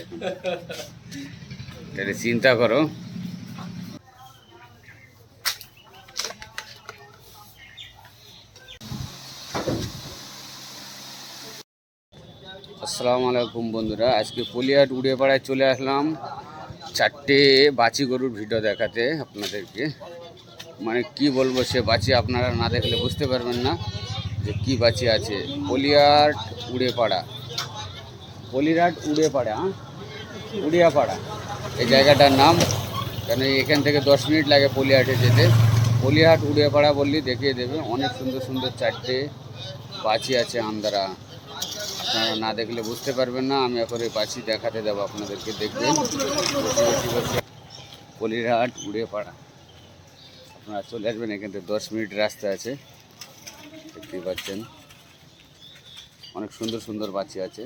দেখুন, তাহলে চিন্তা করো। আসসালামু আলাইকুম বন্ধুরা, আজকে পলিহাট উড়িয়াপাড়ায় চলে আসলাম 4টে বাছি গরুর ভিডিও দেখাতে আপনাদেরকে। মানে কি বলবো, সে বাছি আপনারা না দেখলে বুঝতে পারবেন না যে কি বাছি আছে। পলিহাট উড়িয়াপাড়া, পলিহাট উড়িয়াপাড়া, উড়িয়াপাড়া এই জায়গাটার নাম। কেন এখান থেকে 10 মিনিট লাগে পলিহাটে যেতে। পলিহাট উড়িয়াপাড়া বললেই দেখিয়ে দেবে। অনেক সুন্দর সুন্দর 4টে বাছি আছে আন্দারা, আপনারা না দেখলে বুঝতে পারবেন না। আমি এখন এই বাছি দেখাতে দেবো আপনাদেরকে, দেখবেন। পলিহাট উড়িয়াপাড়া আপনারা চলে আসবেন, এখান থেকে 10 মিনিট রাস্তা আছে। দেখতেই পাচ্ছেন অনেক সুন্দর সুন্দর বাছি আছে।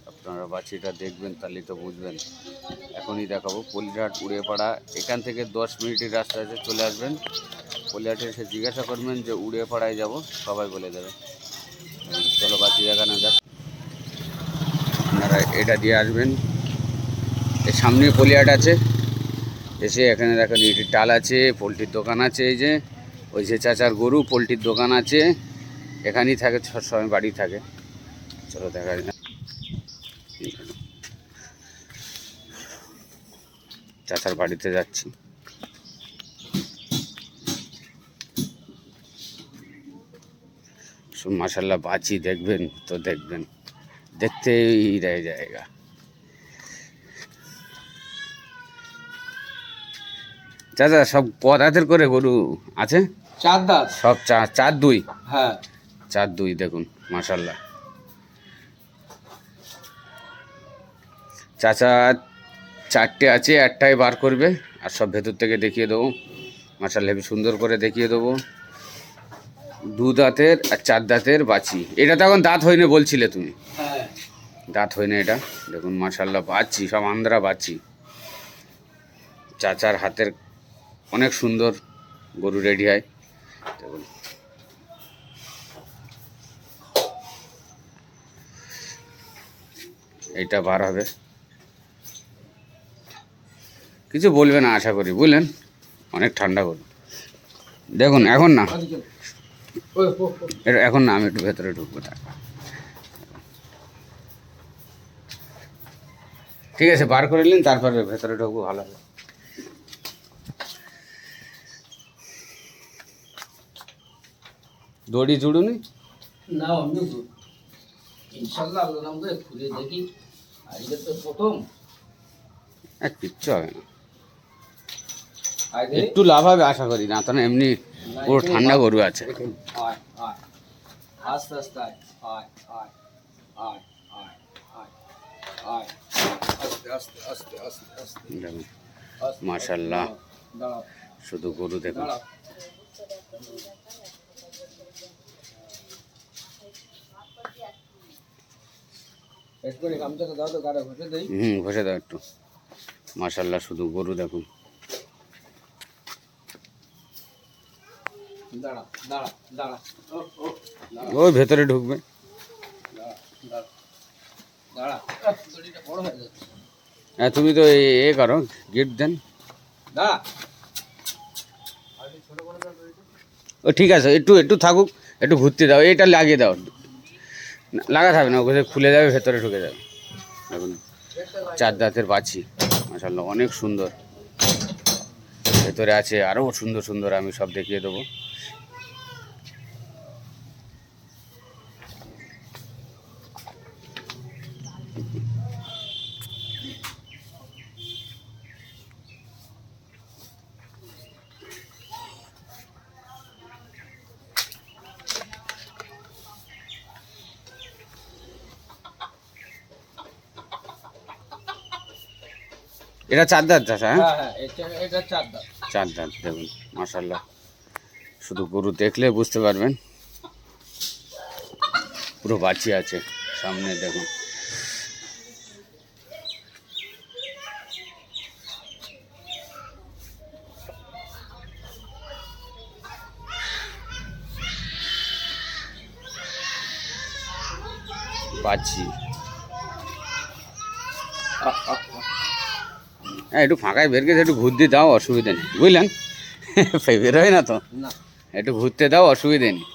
আপনারা বাছিটা দেখবেন তাহলেই তো বুঝবেন। এখনই দেখাবো পলিহাট উড়িয়াপাড়া, এখান থেকে 10 মিনিটের রাস্তা আছে। চলে আসবেন পলিহাটে, এসে জিজ্ঞাসা করবেন যে উড়িয়াপাড়ায় যাব, সবাই বলে দেবে। চলো বাছি দেখানো যাক। আপনারা এটা দিয়ে আসবেন, এর সামনে পলিহাট আছে। এসে এখানে দেখেন ইটের টাল আছে, পোলট্রির দোকান আছে। এই যে ওই যে চাচার গরু, পোলট্রির দোকান আছে, এখানেই থাকে, সবসময় বাড়ি থাকে। চলো দেখা যায়, চাচার বাড়িতে যাচ্ছি। মাশাল্লাহ বাছি দেখবেন তো দেখবেন, দেখতেই রয়ে জায়গা। চাচা সব ক দাঁতের করে গরু আছে? 4 দাঁত। সব চার দুই? হ্যাঁ, 4 দুই। দেখুন মাশাল্লাহ, চাচা 4টে আছে, একটাই বার করবে। আর সব ভেতর থেকে দেখিয়ে দেবো। মাশাল্লাহ হেবি সুন্দর করে দেখিয়ে দেবো। 2 দাঁতের আর 4 দাঁতের বাছি। এটা তো এখন দাঁত হয়নি বলছিলে তুমি? হ্যাঁ, দাঁত হয়নি এটা। দেখুন মাশাল্লাহ বাছি, সব আন্ধ্রা বাছি। চাচার হাতের অনেক সুন্দর গরু রেডি হয়। দেখুন এইটা বার হবে, কিছু বলবে না আশা করি, বুঝলেন? অনেক ঠান্ডা গরু। দেখুন এখন না, এটা এখন না, আমি একটু ভেতরে ঢুকবো। ঠিক আছে, বার করে নিন, তারপরে ভেতরে ঢুকবো, ভালো হবে। দড়ি জুড়ুনি না অন্য ইনশাল্লাহ আল্লাহ নাম করে খুলে দেখি। আজকে তো প্রথম, কিচ্ছু হবে না, আগে একটু লাভ হবে আশা করি। না তো না, এমনি পুরো ঠান্ডা গরু আছে। আয় আয়, আস্তে আস্তে আয় আয় আয় আয় আয় আয় আয়, আস্তে আস্তে আস্তে আস্তে আস্তে। দেখুন আস্তে, মাশাল্লাহ, দাঁড়াও শুধু গরু দেখুন। দাঁড়াও। একটু গামছাটা দাও তো, গাড়ি ঘষে দেই। ঘষে দাও একটু। মাশাল্লাহ শুধু গরু দেখুন। দাঁড়া দাঁড়া দাঁড়া, ও ও ওই ভেতরে ঢুকবে। দাঁড়া দাঁড়া দাঁড়া, দড়িটা বড় হয়ে যাচ্ছে। হ্যাঁ তুমি তো এ করো, গিফট দেন। দাঁড়া, ও ঠিক আছে, একটু একটু থাকুক, একটু ঘুরতে দাও। এটা লাগিয়ে দাও, লাগাতে হবে না, ওখানে খুলে যাবে, ভেতরে ঢুকে যাবে। দেখুন 4 দাঁতের বাছি, মাশাল্লাহ অনেক সুন্দর। ভেতরে আছে আরও সুন্দর সুন্দর, আমি সব দেখিয়ে দেবো। এটা 4 দাঁত চাচা? হ্যাঁ হ্যাঁ হ্যাঁ, এটা 4 দাঁত। 4 দাঁত। দেখুন মাশাল্লাহ, শুধু গরু দেখলে বুঝতে পারবেন। পুরো বাছি আছে সামনে, দেখুন। বাছি হ্যাঁ একটু ফাঁকায় বের গেছে, একটু ঘুরতে দাও, অসুবিধা নেই বুঝলেন। বের হয় না তো, না একটু ঘুরতে দাও, অসুবিধে নেই।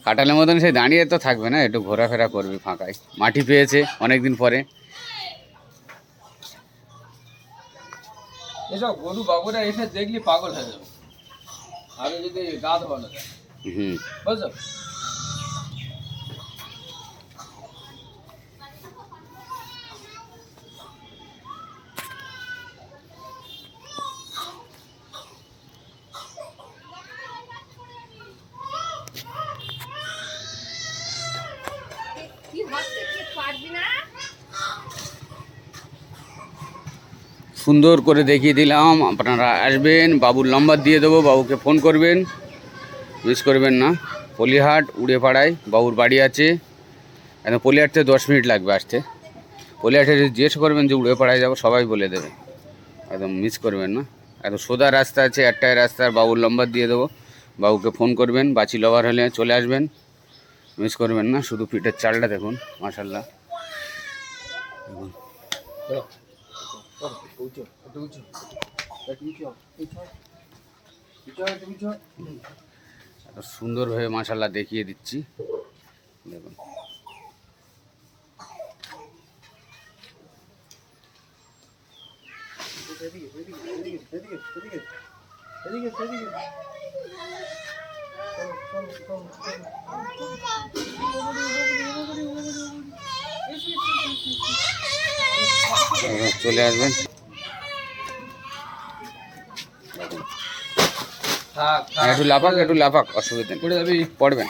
কাটালের মতন সে দাঁড়িয়ে তো থাকবে না, একটু ঘোরাফেরা করবে ফাঁকায়, মাটি পেয়েছে অনেক দিন পরে। এসব গরু বাবুরা এসে দেখলি পাগল হয়ে যাবে, আরো যদি গা ধোয়ানো যায়, হুম। বুঝছো? সুন্দর করে দেখিয়ে দিলাম, আপনারা আসবেন, বাবুর নাম্বার দিয়ে দেবো, বাবুকে ফোন করবেন, মিস করবেন না। পলিহাট উড়েপাড়ায় বাবুর বাড়ি আছে। একদম পলিহাট থেকে 10 মিনিট লাগবে আসতে। পলিহাটে যদি জিজ্ঞেস করবেন যে উড়েপাড়ায় যাবো, সবাই বলে দেবে, একদম মিস করবেন না। একদম সোজা রাস্তা আছে, একটাই রাস্তা, বাবুর নাম্বার দিয়ে দেবো, বাবুকে ফোন করবেন, বাছি লভার হলে চলে আসবেন, মিস করবেন না। শুধু পিঠের চালটা দেখুন, মাশাল্লাহ। দেখুন এত সুন্দরভাবে মাশাল্লাহ দেখিয়ে দিচ্ছি, দেখুন। চলে আসবেন, থাক একটু লাফাক, একটু লাফাক, অসুবিধা নেই, পড়ে যাবি, পড়বেন।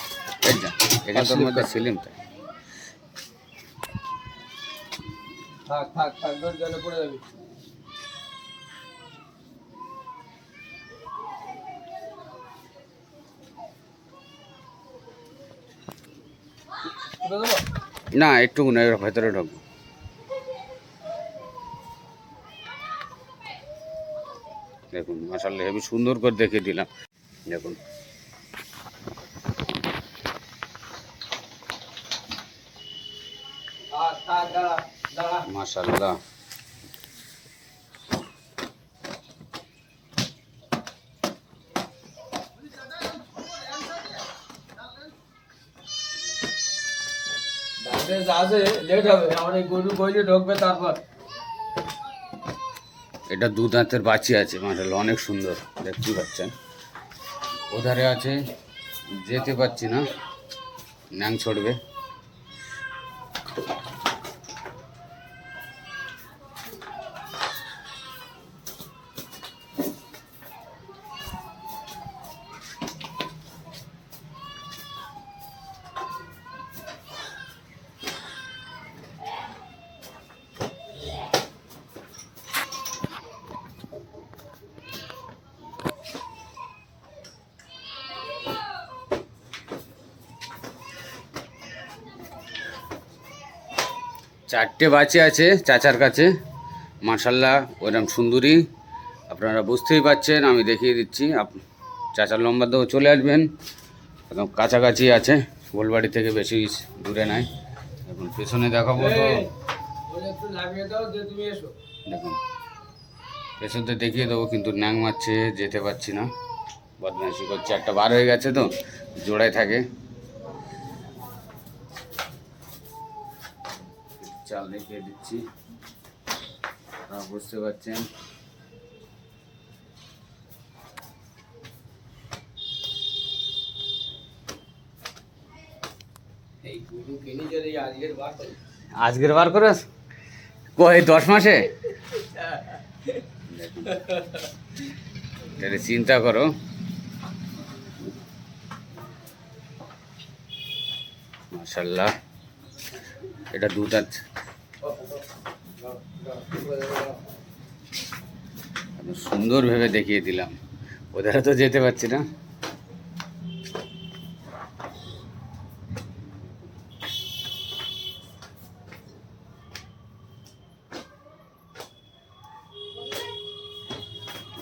এই যা এখানটার মধ্যে সিলিম তাই। থাক থাক থাক, ধর জলে পড়ে যাবি। পড়ে দেবো? না একটু না, এর ভেতরে ঢুকবো। দেখুন মাশাআল্লাহ, হেবি সুন্দর করে দেখিয়ে দিলাম, দেখুন। থাক থাক, দাঁড়া দাঁড়া। মাশাআল্লাহ, আসে লেট হবে, আমার এই গরু গইলে ঢুকবে তারপর। এটা 2 দাঁতের বাচ্চা আছে, মাশাআল্লাহ অনেক সুন্দর, দেখতে পাচ্ছেন। ওধারে আছে, যেতে পারছি না, ন্যাং ছড়বে। চারটে বাচ্চা আছে চাচার কাছে, মাশাআল্লাহ ওরকম সুন্দরী, আপনারা বুঝতেই পাচ্ছেন, আমি দেখিয়ে দিচ্ছি। চাচার লম্বা দেবো, চলে আসবেন, একদম কাছাকাছি আছে, গোলবাড়ি থেকে বেশি দূরে নাই। এখন পেছনে দেখাবো তো, বলে একটু লাগিয়ে দাও যে তুমি এসো। দেখুন পেছনতে দেখিয়ে দেবো, কিন্তু ন্যাং মারছে, যেতে পারছি না, বদমাইশি করছে। একটা বার হয়ে গেছে তো, জোড়ায় থাকে। চাল দেখিয়ে দিচ্ছি, আপনারা বুঝতে পারছেন। এই গরু কিনে যদি আজকের বার করে। আজকের বার করে কই 10 মাসে, তাহলে চিন্তা করো। মাশাআল্লাহ, এটা 2 দাঁত, সুন্দর ভেবে দেখিয়ে দিলাম, ওদের তো যেতে পারছি না।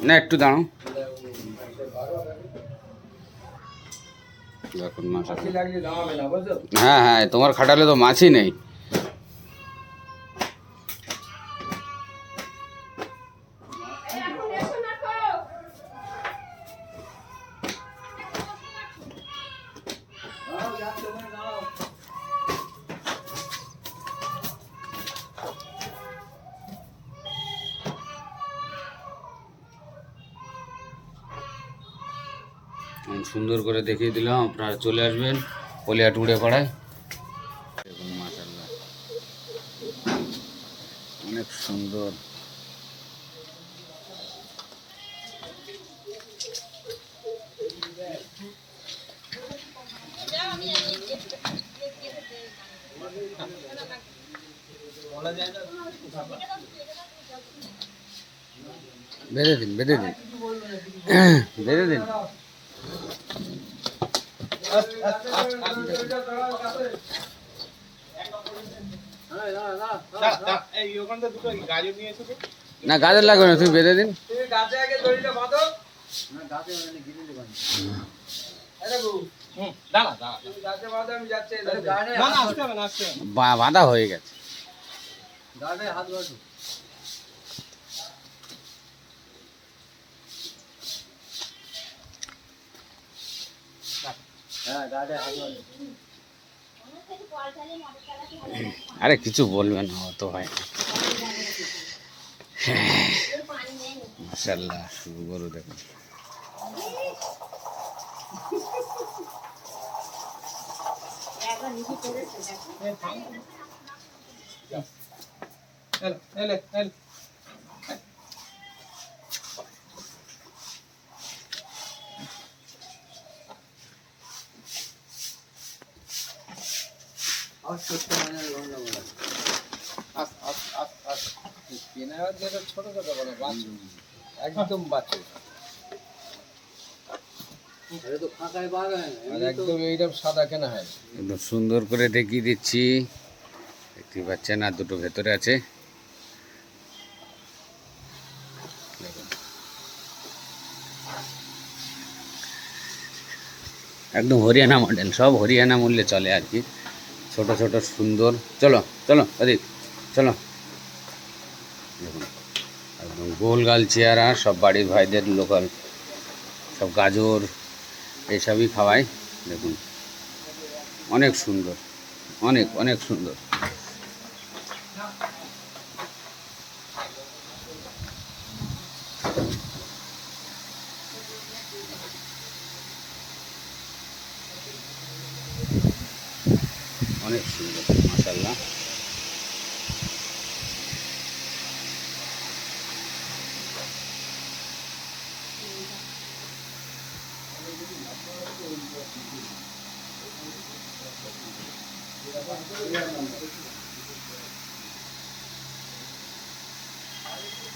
না একটু দাঁড়াও, দেখুন মাশাআল্লাহ। লাগলে দাঁড়াবে না, বুঝছো? হ্যাঁ হ্যাঁ, তোমার খাটালে তো মাছই নেই। আমি সুন্দর করে দেখিয়ে দিলাম, আপনারা চলে আসবেন পলিহাট উড়ে পাড়ায়। দেখুন মাশাআল্লাহ, অনেক সুন্দর। বেঁধে দিন, বেঁধে দিন, বেঁধে দিন। না গাজর লাগবে না, তুমি বেঁধে দিন। বাঁধা হয়ে গেছে। আরে কিছু বলবেন না, অত হয় না। মাশাআল্লাহ, শুরু করো দেখুন। ছোট ছোট বলে একদম বাচ্চা, একদম এইরকম সাদা কেনা হয়। একদম সুন্দর করে দেখিয়ে দিচ্ছি, দেখতে পাচ্ছেন। আর দুটো ভেতরে আছে, দেখুন। একদম হরিয়ানা মডেল, সব হরিয়ানা মূল্যে চলে আর কি। ছোট ছোট সুন্দর। চলো চলো অদিক, চলো। দেখুন একদম গোল গাল চেহারা, সব বাড়ির ভাইদের লোকাল, সব গাজর এইসবই খাওয়ায়। দেখুন অনেক সুন্দর, অনেক অনেক সুন্দর। অনেক সুন্দর মাশাআল্লাহ।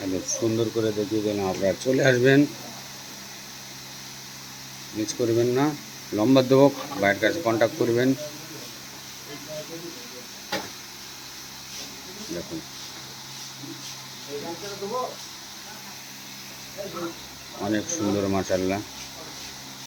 একদম সুন্দর করে দেখিয়ে দিলাম, আপনারা চলে আসবেন, মিস করবেন না। লম্বা দেবো, ভাইয়ের কাছে কন্ট্যাক্ট করবেন। দেখুন অনেক সুন্দর মাশাআল্লাহ।